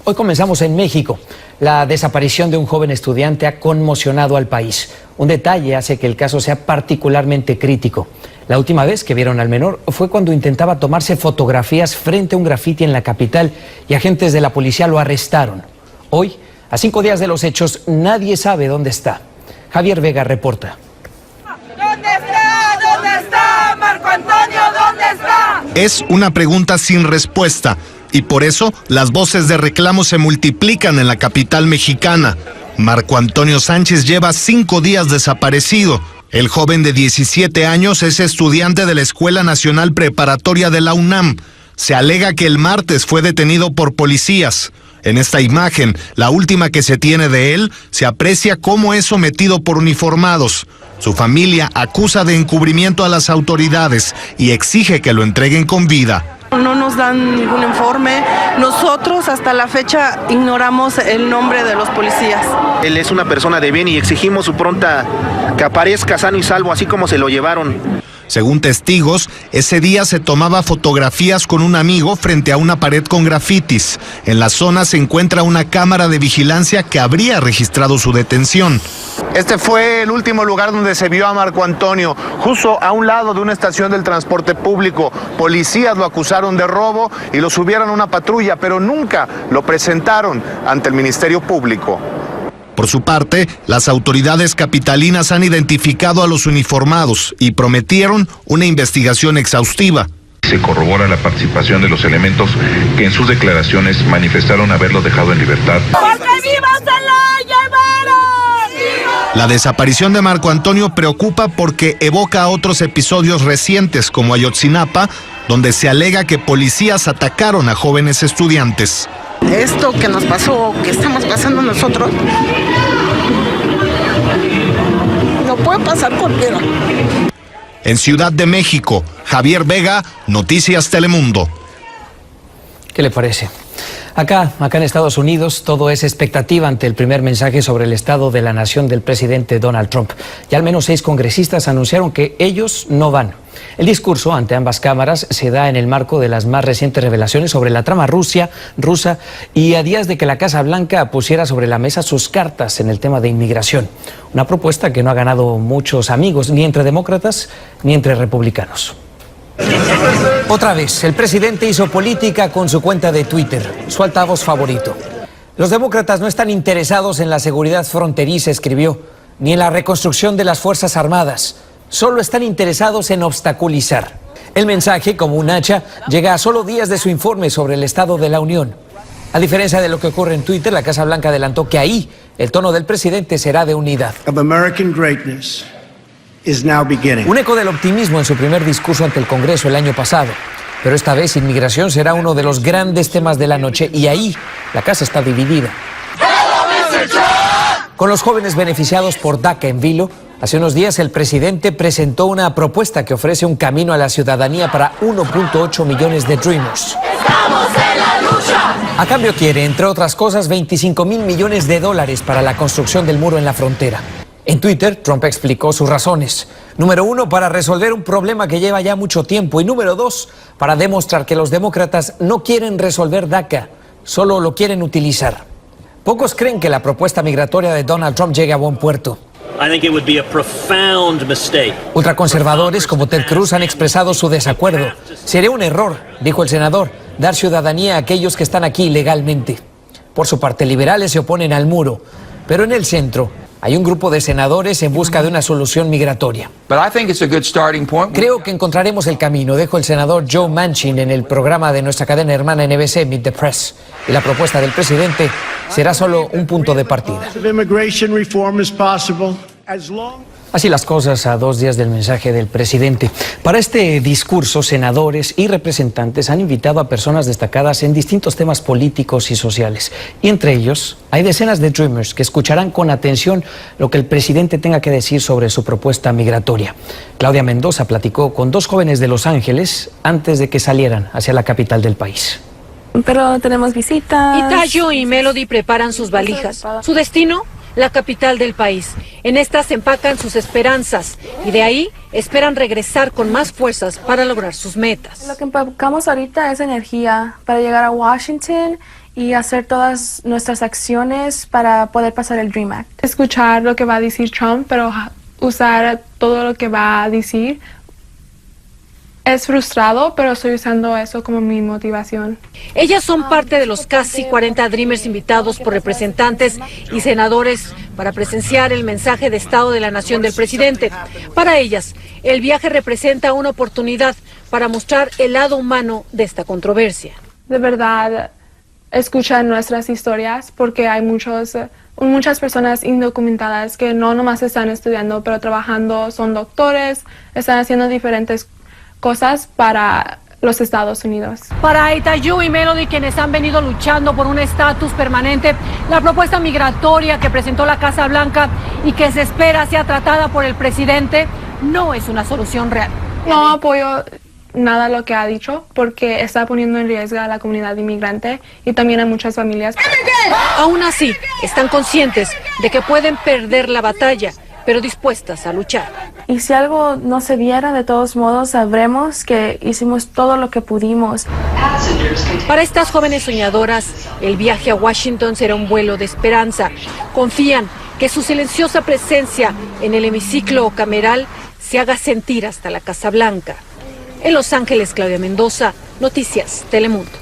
Hoy comenzamos en México. La desaparición de un joven estudiante ha conmocionado al país. Un detalle hace que el caso sea particularmente crítico. La última vez que vieron al menor fue cuando intentaba tomarse fotografías frente a un grafiti en la capital y agentes de la policía lo arrestaron. Hoy, a 5 días de los hechos, nadie sabe dónde está. Javier Vega reporta. ¿Dónde está? ¿Dónde está? Marco Antonio, ¿dónde está? Es una pregunta sin respuesta y por eso las voces de reclamo se multiplican en la capital mexicana. Marco Antonio Sánchez lleva 5 días desaparecido. El joven de 17 años es estudiante de la Escuela Nacional Preparatoria de la UNAM. Se alega que el martes fue detenido por policías. En esta imagen, la última que se tiene de él, se aprecia cómo es sometido por uniformados. Su familia acusa de encubrimiento a las autoridades y exige que lo entreguen con vida. No nos dan ningún informe. Nosotros hasta la fecha ignoramos el nombre de los policías. Él es una persona de bien y exigimos su pronta que aparezca sano y salvo, así como se lo llevaron. Según testigos, ese día se tomaba fotografías con un amigo frente a una pared con grafitis. En la zona se encuentra una cámara de vigilancia que habría registrado su detención. Este fue el último lugar donde se vio a Marco Antonio, justo a un lado de una estación del transporte público. Policías lo acusaron de robo y lo subieron a una patrulla, pero nunca lo presentaron ante el Ministerio Público. Por su parte, las autoridades capitalinas han identificado a los uniformados y prometieron una investigación exhaustiva. Se corrobora la participación de los elementos que en sus declaraciones manifestaron haberlo dejado en libertad. ¡Porque vivos se lo llevaron! La desaparición de Marco Antonio preocupa porque evoca otros episodios recientes como Ayotzinapa, donde se alega que policías atacaron a jóvenes estudiantes. Esto que nos pasó, que estamos pasando nosotros, no puede pasar cualquiera. En Ciudad de México, Javier Vega, Noticias Telemundo. ¿Qué le parece? Acá en Estados Unidos, todo es expectativa ante el primer mensaje sobre el estado de la nación del presidente Donald Trump. Ya al menos 6 congresistas anunciaron que ellos no van. El discurso ante ambas cámaras se da en el marco de las más recientes revelaciones sobre la trama rusa y a días de que la Casa Blanca pusiera sobre la mesa sus cartas en el tema de inmigración. Una propuesta que no ha ganado muchos amigos, ni entre demócratas ni entre republicanos. Otra vez, el presidente hizo política con su cuenta de Twitter, su altavoz favorito. Los demócratas no están interesados en la seguridad fronteriza, escribió, ni en la reconstrucción de las Fuerzas Armadas. Solo están interesados en obstaculizar. El mensaje, como un hacha, llega a solo días de su informe sobre el estado de la Unión. A diferencia de lo que ocurre en Twitter, la Casa Blanca adelantó que ahí el tono del presidente será de unidad. Un eco del optimismo en su primer discurso ante el Congreso el año pasado. Pero esta vez inmigración será uno de los grandes temas de la noche y ahí la casa está dividida. Con los jóvenes beneficiados por DACA en vilo, hace unos días el presidente presentó una propuesta que ofrece un camino a la ciudadanía para 1.8 millones de Dreamers. ¡Estamos en la lucha! A cambio quiere, entre otras cosas, $25,000 millones para la construcción del muro en la frontera. En Twitter, Trump explicó sus razones. Número 1, para resolver un problema que lleva ya mucho tiempo. Y número 2, para demostrar que los demócratas no quieren resolver DACA, solo lo quieren utilizar. Pocos creen que la propuesta migratoria de Donald Trump llegue a buen puerto. Ultraconservadores como Ted Cruz han expresado su desacuerdo. Sería un error, dijo el senador, dar ciudadanía a aquellos que están aquí ilegalmente. Por su parte, liberales se oponen al muro, pero en el centro hay un grupo de senadores en busca de una solución migratoria. Creo que encontraremos el camino, dijo el senador Joe Manchin en el programa de nuestra cadena hermana NBC, Meet the Press. Y la propuesta del presidente será solo un punto de partida. Así las cosas a 2 días del mensaje del presidente. Para este discurso, senadores y representantes han invitado a personas destacadas en distintos temas políticos y sociales. Y entre ellos hay decenas de Dreamers que escucharán con atención lo que el presidente tenga que decir sobre su propuesta migratoria. Claudia Mendoza platicó con 2 jóvenes de Los Ángeles antes de que salieran hacia la capital del país. Pero tenemos visitas. Y Tayo y Melody preparan sus valijas. Su destino, la capital del país. En estas se empacan sus esperanzas y de ahí esperan regresar con más fuerzas para lograr sus metas. Lo que empacamos ahorita es energía para llegar a Washington y hacer todas nuestras acciones para poder pasar el Dream Act. Escuchar lo que va a decir Trump, pero usar todo lo que va a decir. Es frustrado, pero estoy usando eso como mi motivación. Ellas son parte de los casi 40 Dreamers invitados por representantes y senadores para presenciar el mensaje de Estado de la Nación del presidente. Para ellas, el viaje representa una oportunidad para mostrar el lado humano de esta controversia. De verdad, escuchan nuestras historias porque hay muchas personas indocumentadas que no nomás están estudiando, pero trabajando, son doctores, están haciendo diferentes cosas para los Estados Unidos. Para Aitayu y Melody, quienes han venido luchando por un estatus permanente, la propuesta migratoria que presentó la Casa Blanca y que se espera sea tratada por el presidente no es una solución real. No apoyo nada lo que ha dicho porque está poniendo en riesgo a la comunidad inmigrante y también a muchas familias. Aún así, están conscientes de que pueden perder la batalla, pero dispuestas a luchar. Y si algo no se diera, de todos modos sabremos que hicimos todo lo que pudimos. Para estas jóvenes soñadoras, el viaje a Washington será un vuelo de esperanza. Confían que su silenciosa presencia en el hemiciclo cameral se haga sentir hasta la Casa Blanca. En Los Ángeles, Claudia Mendoza, Noticias Telemundo.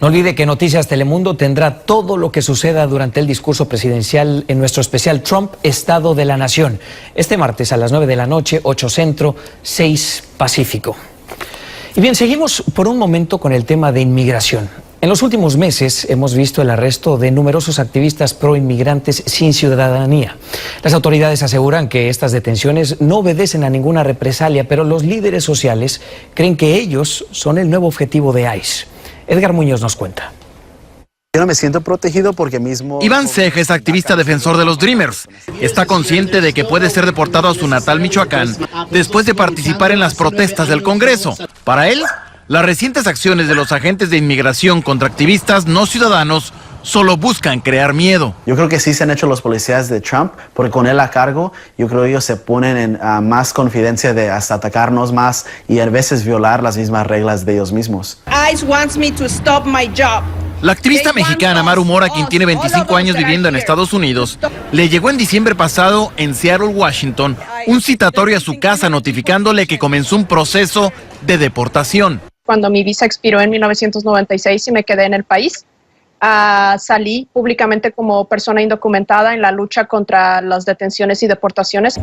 No olvide que Noticias Telemundo tendrá todo lo que suceda durante el discurso presidencial en nuestro especial Trump, Estado de la Nación. Este martes a las 9 de la noche, 8 Centro, 6 Pacífico. Y bien, seguimos por un momento con el tema de inmigración. En los últimos meses hemos visto el arresto de numerosos activistas pro-inmigrantes sin ciudadanía. Las autoridades aseguran que estas detenciones no obedecen a ninguna represalia, pero los líderes sociales creen que ellos son el nuevo objetivo de ICE. Edgar Muñoz nos cuenta. Yo no me siento protegido porque mismo... Iván Ceja es activista defensor de los Dreamers. Está consciente de que puede ser deportado a su natal Michoacán después de participar en las protestas del Congreso. Para él, las recientes acciones de los agentes de inmigración contra activistas no ciudadanos solo buscan crear miedo. Yo creo que sí se han hecho los policías de Trump, porque con él a cargo, yo creo que ellos se ponen en más confidencia de hasta atacarnos más y a veces violar las mismas reglas de ellos mismos. ICE wants me to stop my job. La activista mexicana Maru Mora, quien tiene 25 años viviendo en Estados Unidos, le llegó en diciembre pasado en Seattle, Washington, un citatorio a su casa notificándole que comenzó un proceso de deportación. Cuando mi visa expiró en 1996 y me quedé en el país, salí públicamente como persona indocumentada en la lucha contra las detenciones y deportaciones.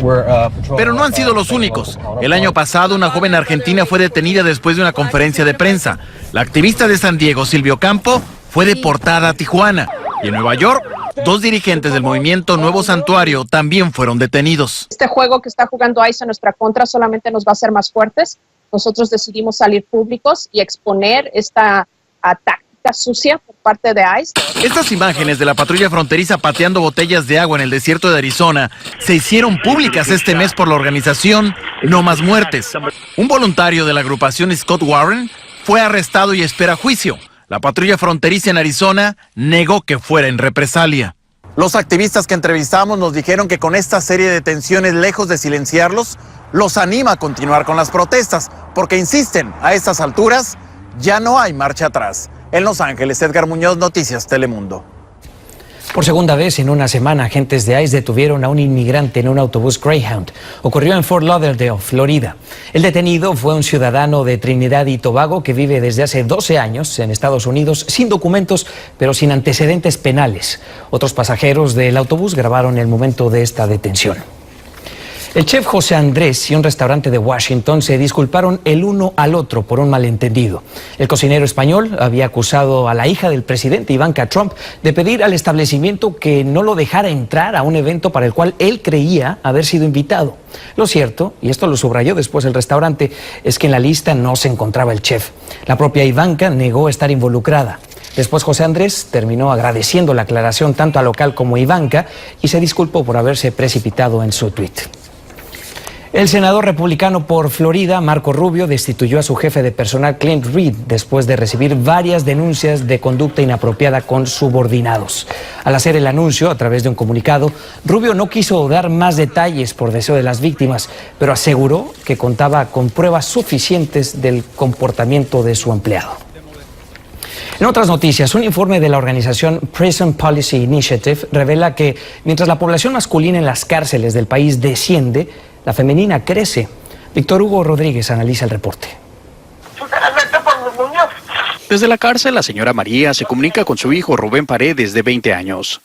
Pero no han sido los únicos. El año pasado, una joven argentina fue detenida después de una conferencia de prensa. La activista de San Diego, Silvio Campo, fue deportada a Tijuana. Y en Nueva York, 2 dirigentes del movimiento Nuevo Santuario también fueron detenidos. Este juego que está jugando ICE en nuestra contra solamente nos va a hacer más fuertes. Nosotros decidimos salir públicos y exponer esta táctica sucia por parte de ICE. Estas imágenes de la patrulla fronteriza pateando botellas de agua en el desierto de Arizona se hicieron públicas este mes por la organización No Más Muertes. Un voluntario de la agrupación Scott Warren fue arrestado y espera juicio. La patrulla fronteriza en Arizona negó que fuera en represalia. Los activistas que entrevistamos nos dijeron que con esta serie de detenciones, lejos de silenciarlos, los anima a continuar con las protestas, porque insisten, a estas alturas ya no hay marcha atrás. En Los Ángeles, Edgar Muñoz, Noticias Telemundo. Por segunda vez en una semana, agentes de ICE detuvieron a un inmigrante en un autobús Greyhound. Ocurrió en Fort Lauderdale, Florida. El detenido fue un ciudadano de Trinidad y Tobago que vive desde hace 12 años en Estados Unidos sin documentos, pero sin antecedentes penales. Otros pasajeros del autobús grabaron el momento de esta detención. El chef José Andrés y un restaurante de Washington se disculparon el uno al otro por un malentendido. El cocinero español había acusado a la hija del presidente Ivanka Trump de pedir al establecimiento que no lo dejara entrar a un evento para el cual él creía haber sido invitado. Lo cierto, y esto lo subrayó después el restaurante, es que en la lista no se encontraba el chef. La propia Ivanka negó estar involucrada. Después José Andrés terminó agradeciendo la aclaración tanto al local como a Ivanka y se disculpó por haberse precipitado en su tuit. El senador republicano por Florida, Marco Rubio, destituyó a su jefe de personal, Clint Reed, después de recibir varias denuncias de conducta inapropiada con subordinados. Al hacer el anuncio, a través de un comunicado, Rubio no quiso dar más detalles por deseo de las víctimas, pero aseguró que contaba con pruebas suficientes del comportamiento de su empleado. En otras noticias, un informe de la organización Prison Policy Initiative revela que mientras la población masculina en las cárceles del país desciende, la femenina crece. Víctor Hugo Rodríguez analiza el reporte. Desde la cárcel, la señora María se comunica con su hijo Rubén Paredes, de 20 años.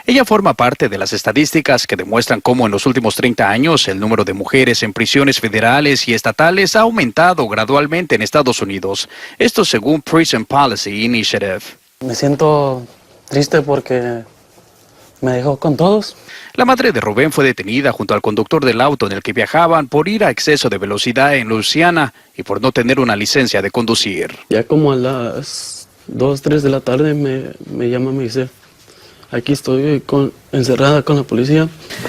Ella forma parte de las estadísticas que demuestran cómo en los últimos 30 años el número de mujeres en prisiones federales y estatales ha aumentado gradualmente en Estados Unidos. Esto según Prison Policy Initiative. Me siento triste porque me dejó con todos. La madre de Rubén fue detenida junto al conductor del auto en el que viajaban por ir a exceso de velocidad en Luisiana y por no tener una licencia de conducir. Ya como a las 2, 3 de la tarde me llama y me dice: aquí estoy encerrada con la policía.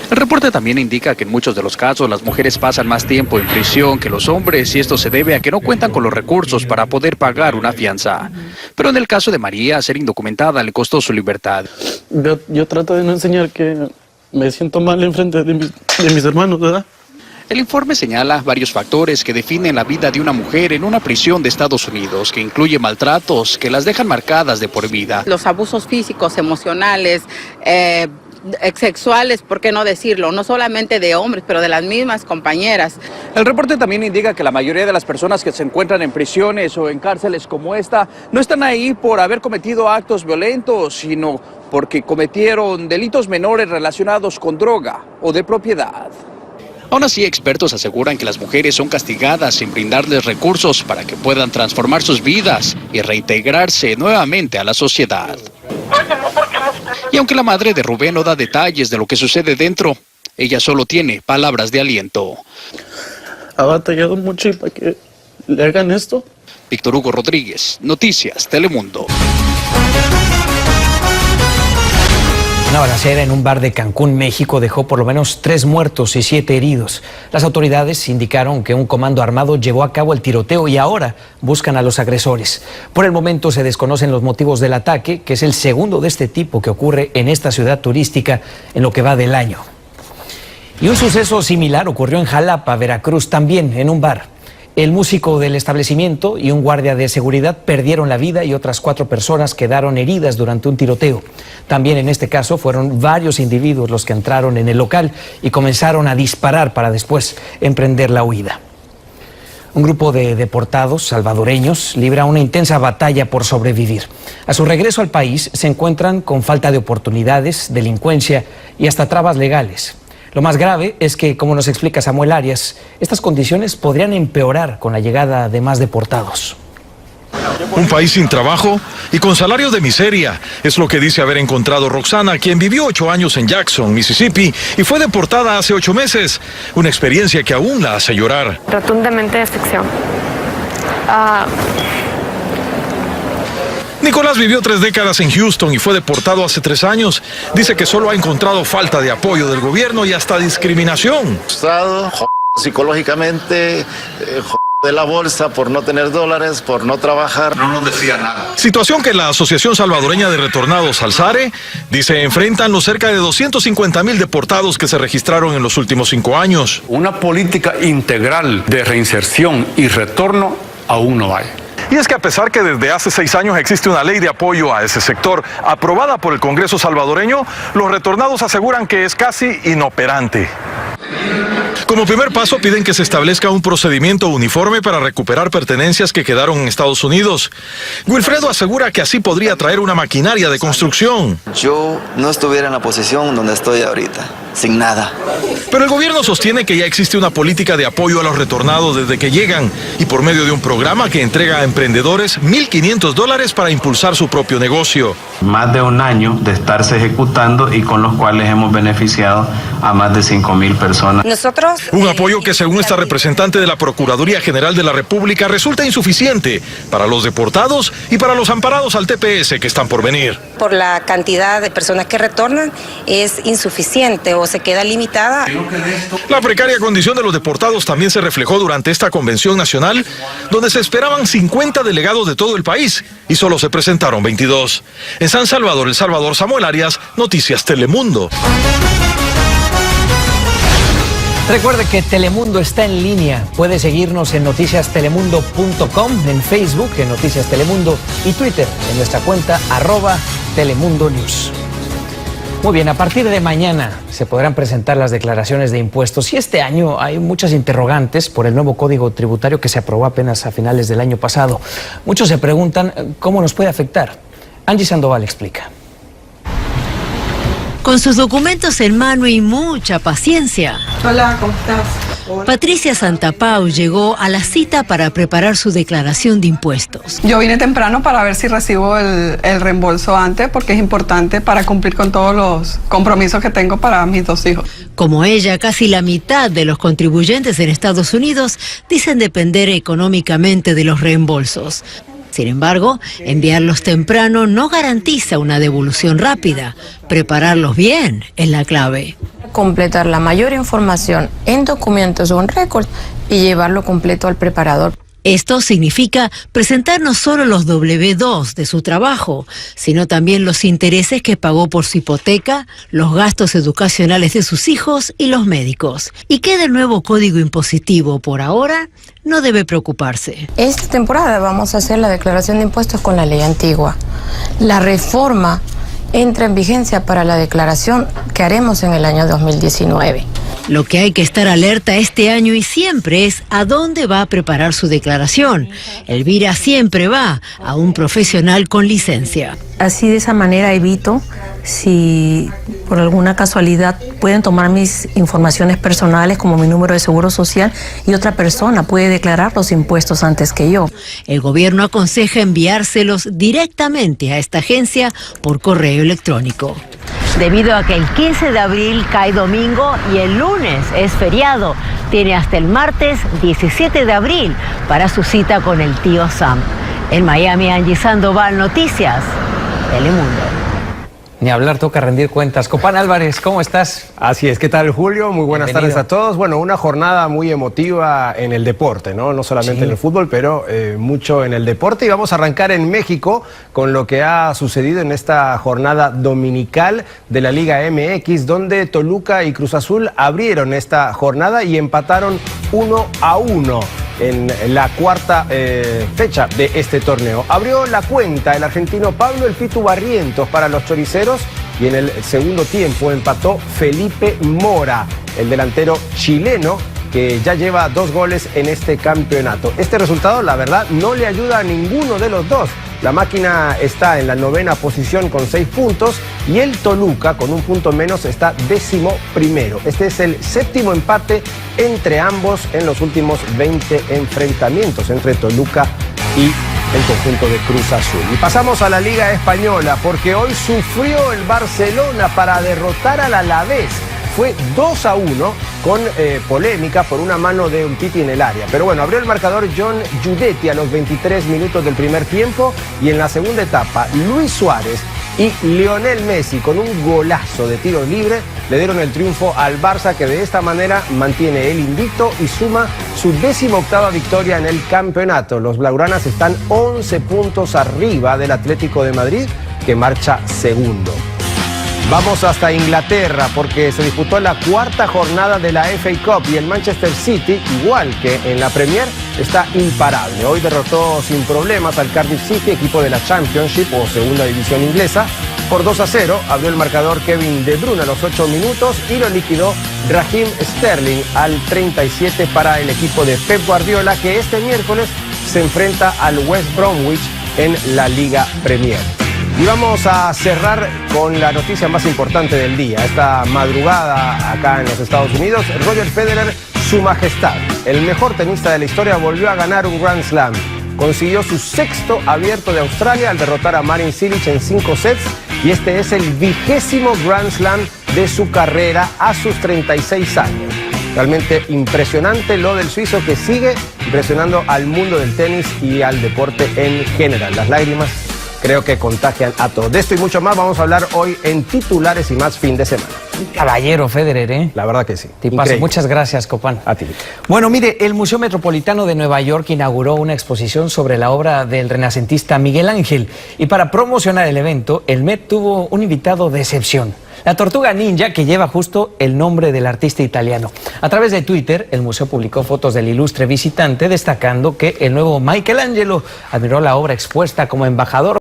El reporte también indica que en muchos de los casos las mujeres pasan más tiempo en prisión que los hombres y esto se debe a que no cuentan con los recursos para poder pagar una fianza. Pero en el caso de María, ser indocumentada le costó su libertad. Yo trato de no enseñar que me siento mal enfrente de mis hermanos, ¿verdad? El informe señala varios factores que definen la vida de una mujer en una prisión de Estados Unidos, que incluye maltratos que las dejan marcadas de por vida. Los abusos físicos, emocionales, sexuales, ¿por qué no decirlo? No solamente de hombres, pero de las mismas compañeras. El reporte también indica que la mayoría de las personas que se encuentran en prisiones o en cárceles como esta no están ahí por haber cometido actos violentos, sino porque cometieron delitos menores relacionados con droga o de propiedad. Aún así, expertos aseguran que las mujeres son castigadas sin brindarles recursos para que puedan transformar sus vidas y reintegrarse nuevamente a la sociedad. Y aunque la madre de Rubén no da detalles de lo que sucede dentro, ella solo tiene palabras de aliento. Ha batallado mucho para que le hagan esto. Víctor Hugo Rodríguez, Noticias Telemundo. Una balacera en un bar de Cancún, México, dejó por lo menos 3 muertos y 7 heridos. Las autoridades indicaron que un comando armado llevó a cabo el tiroteo y ahora buscan a los agresores. Por el momento se desconocen los motivos del ataque, que es el segundo de este tipo que ocurre en esta ciudad turística en lo que va del año. Y un suceso similar ocurrió en Jalapa, Veracruz, también en un bar. El músico del establecimiento y un guardia de seguridad perdieron la vida y otras 4 personas quedaron heridas durante un tiroteo. También en este caso fueron varios individuos los que entraron en el local y comenzaron a disparar para después emprender la huida. Un grupo de deportados salvadoreños libra una intensa batalla por sobrevivir. A su regreso al país se encuentran con falta de oportunidades, delincuencia y hasta trabas legales. Lo más grave es que, como nos explica Samuel Arias, estas condiciones podrían empeorar con la llegada de más deportados. Un país sin trabajo y con salarios de miseria, es lo que dice haber encontrado Roxana, quien vivió 8 años en Jackson, Mississippi, y fue deportada hace 8 meses. Una experiencia que aún la hace llorar. Rotundamente destrucción. Nicolás vivió 3 décadas en Houston y fue deportado hace 3 años. Dice que solo ha encontrado falta de apoyo del gobierno y hasta discriminación. Psicológicamente, de la bolsa por no tener dólares, por no trabajar. No nos decía nada. Situación que la Asociación Salvadoreña de Retornados, Alzare, dice enfrentan los cerca de 250,000 deportados que se registraron en los últimos 5 años. Una política integral de reinserción y retorno aún no hay. Y es que a pesar que desde hace 6 años existe una ley de apoyo a ese sector aprobada por el Congreso salvadoreño, los retornados aseguran que es casi inoperante. Como primer paso piden que se establezca un procedimiento uniforme para recuperar pertenencias que quedaron en Estados Unidos. Wilfredo asegura que así podría traer una maquinaria de construcción. Yo no estuviera en la posición donde estoy ahorita, sin nada. Pero el gobierno sostiene que ya existe una política de apoyo a los retornados desde que llegan y por medio de un programa que entrega a emprendedores $1,500 para impulsar su propio negocio. Más de 1 año de estarse ejecutando y con los cuales hemos beneficiado a más de 5,000 personas. Un apoyo que, según esta representante de la Procuraduría General de la República, resulta insuficiente para los deportados y para los amparados al TPS que están por venir. Por la cantidad de personas que retornan es insuficiente o se queda limitada. La precaria condición de los deportados también se reflejó durante esta convención nacional, donde se esperaban 50 delegados de todo el país y solo se presentaron 22. En San Salvador, El Salvador, Samuel Arias, Noticias Telemundo. Recuerde que Telemundo está en línea. Puede seguirnos en noticiastelemundo.com, en Facebook, en Noticias Telemundo y Twitter, en nuestra cuenta @TelemundoNews. Muy bien, a partir de mañana se podrán presentar las declaraciones de impuestos y este año hay muchas interrogantes por el nuevo Código Tributario que se aprobó apenas a finales del año pasado. Muchos se preguntan cómo nos puede afectar. Angie Sandoval explica. Con sus documentos en mano y mucha paciencia. Hola, ¿cómo estás? Hola. Patricia Santapau llegó a la cita para preparar su declaración de impuestos. Yo vine temprano para ver si recibo el reembolso antes, porque es importante para cumplir con todos los compromisos que tengo para mis 2 hijos. Como ella, casi la mitad de los contribuyentes en Estados Unidos dicen depender económicamente de los reembolsos. Sin embargo, enviarlos temprano no garantiza una devolución rápida. Prepararlos bien es la clave. Completar la mayor información en documentos o en récords y llevarlo completo al preparador. Esto significa presentar no solo los W2 de su trabajo, sino también los intereses que pagó por su hipoteca, los gastos educacionales de sus hijos y los médicos. ¿Y qué del nuevo código impositivo por ahora? No debe preocuparse. Esta temporada vamos a hacer la declaración de impuestos con la ley antigua. La reforma entra en vigencia para la declaración que haremos en el año 2019. Lo que hay que estar alerta este año y siempre es a dónde va a preparar su declaración. Elvira siempre va a un profesional con licencia. Así de esa manera evito, si por alguna casualidad pueden tomar mis informaciones personales como mi número de seguro social y otra persona puede declarar los impuestos antes que yo. El gobierno aconseja enviárselos directamente a esta agencia por correo electrónico. Debido a que el 15 de abril cae domingo y el lunes es feriado, tiene hasta el martes 17 de abril para su cita con el tío Sam. En Miami, Angie Sandoval, Noticias Telemundo. Ni hablar, toca rendir cuentas. Copán Álvarez, ¿cómo estás? Así es, ¿qué tal, Julio? Muy buenas Bienvenido. tardes a todos. Bueno, una jornada muy emotiva en el deporte, ¿no? No solamente en el fútbol, pero mucho en el deporte. Y vamos a arrancar en México con lo que ha sucedido en esta jornada dominical de la Liga MX, donde Toluca y Cruz Azul abrieron esta jornada y empataron 1-1. En la cuarta fecha de este torneo. Abrió la cuenta el argentino Pablo El Pitu Barrientos para los choriceros y en el segundo tiempo empató Felipe Mora, el delantero chileno que ya lleva 2 goles en este campeonato. Este resultado, la verdad, no le ayuda a ninguno de los dos. La máquina está en la 9ª posición con 6 puntos y el Toluca, con 1 punto menos, está 11º. Este es el 7º empate entre ambos en los últimos 20 enfrentamientos entre Toluca y el conjunto de Cruz Azul. Y pasamos a la Liga Española porque hoy sufrió el Barcelona para derrotar al Alavés. Fue 2-1 con polémica por una mano de Umtiti en el área. Pero bueno, abrió el marcador John Guidetti a los 23 minutos del primer tiempo y en la segunda etapa Luis Suárez y Lionel Messi con un golazo de tiro libre le dieron el triunfo al Barça, que de esta manera mantiene el invicto y suma su 18ª victoria en el campeonato. Los blaugranas están 11 puntos arriba del Atlético de Madrid, que marcha segundo. Vamos hasta Inglaterra porque se disputó la 4ª jornada de la FA Cup y el Manchester City, igual que en la Premier, está imparable. Hoy derrotó sin problemas al Cardiff City, equipo de la Championship o segunda división inglesa, por 2-0. Abrió el marcador Kevin De Bruyne a los 8 minutos y lo liquidó Raheem Sterling al 37 para el equipo de Pep Guardiola, que este miércoles se enfrenta al West Bromwich en la Liga Premier. Y vamos a cerrar con la noticia más importante del día. Esta madrugada acá en los Estados Unidos, Roger Federer, su majestad, el mejor tenista de la historia, volvió a ganar un Grand Slam. Consiguió su 6º abierto de Australia al derrotar a Marin Cilic en 5 sets y este es el 20º Grand Slam de su carrera a sus 36 años. Realmente impresionante lo del suizo, que sigue impresionando al mundo del tenis y al deporte en general. Las lágrimas creo que contagian a todos. De esto y mucho más vamos a hablar hoy en Titulares y Más fin de semana. Caballero Federer, ¿eh? La verdad que sí. Tipazo. Muchas gracias, Copán. A ti. Bueno, mire, el Museo Metropolitano de Nueva York inauguró una exposición sobre la obra del renacentista Miguel Ángel. Y para promocionar el evento, el Met tuvo un invitado de excepción. La tortuga ninja, que lleva justo el nombre del artista italiano. A través de Twitter, el museo publicó fotos del ilustre visitante, destacando que el nuevo Michelangelo admiró la obra expuesta como embajador